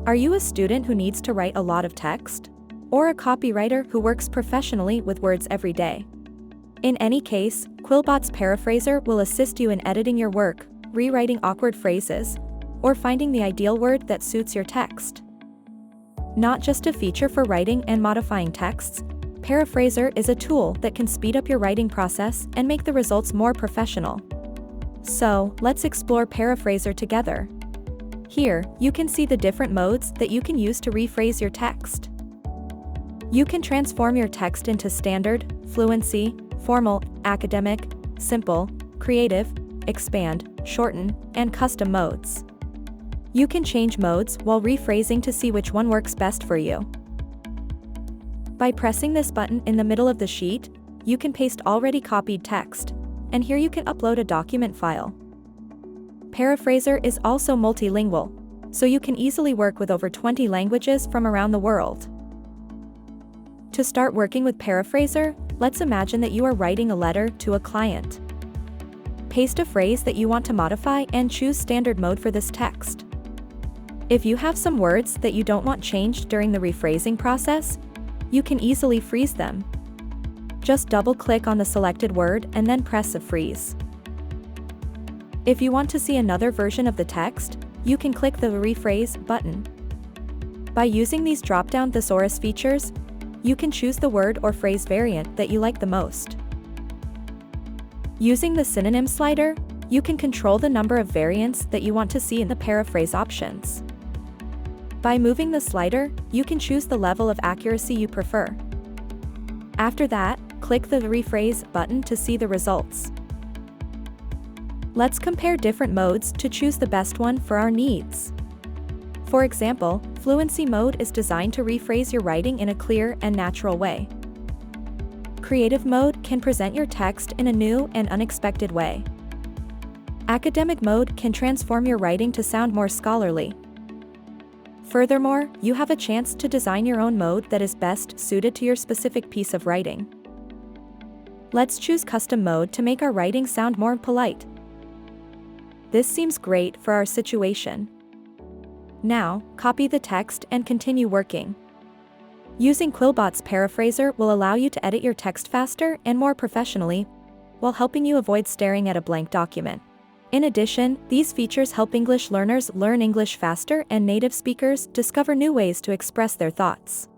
Are you a student who needs to write a lot of text? Or a copywriter who works professionally with words every day? In any case, QuillBot's Paraphraser will assist you in editing your work, rewriting awkward phrases, or finding the ideal word that suits your text. Not just a feature for writing and modifying texts, Paraphraser is a tool that can speed up your writing process and make the results more professional. So, let's explore Paraphraser together. Here, you can see the different modes that you can use to rephrase your text. You can transform your text into standard, fluency, formal, academic, simple, creative, expand, shorten, and custom modes. You can change modes while rephrasing to see which one works best for you. By pressing this button in the middle of the sheet, you can paste already copied text, and here you can upload a document file. Paraphraser is also multilingual, so you can easily work with over 20 languages from around the world. To start working with Paraphraser, let's imagine that you are writing a letter to a client. Paste a phrase that you want to modify and choose standard mode for this text. If you have some words that you don't want changed during the rephrasing process, you can easily freeze them. Just double-click on the selected word and then press a freeze. If you want to see another version of the text, you can click the Rephrase button. By using these drop-down thesaurus features, you can choose the word or phrase variant that you like the most. Using the Synonym Slider, you can control the number of variants that you want to see in the paraphrase options. By moving the slider, you can choose the level of accuracy you prefer. After that, click the Rephrase button to see the results. Let's compare different modes to choose the best one for our needs. For example, Fluency mode is designed to rephrase your writing in a clear and natural way. Creative mode can present your text in a new and unexpected way. Academic mode can transform your writing to sound more scholarly. Furthermore, you have a chance to design your own mode that is best suited to your specific piece of writing. Let's choose custom mode to make our writing sound more polite. This seems great for our situation. Now, copy the text and continue working. Using QuillBot's Paraphraser will allow you to edit your text faster and more professionally, while helping you avoid staring at a blank document. In addition, these features help English learners learn English faster and native speakers discover new ways to express their thoughts.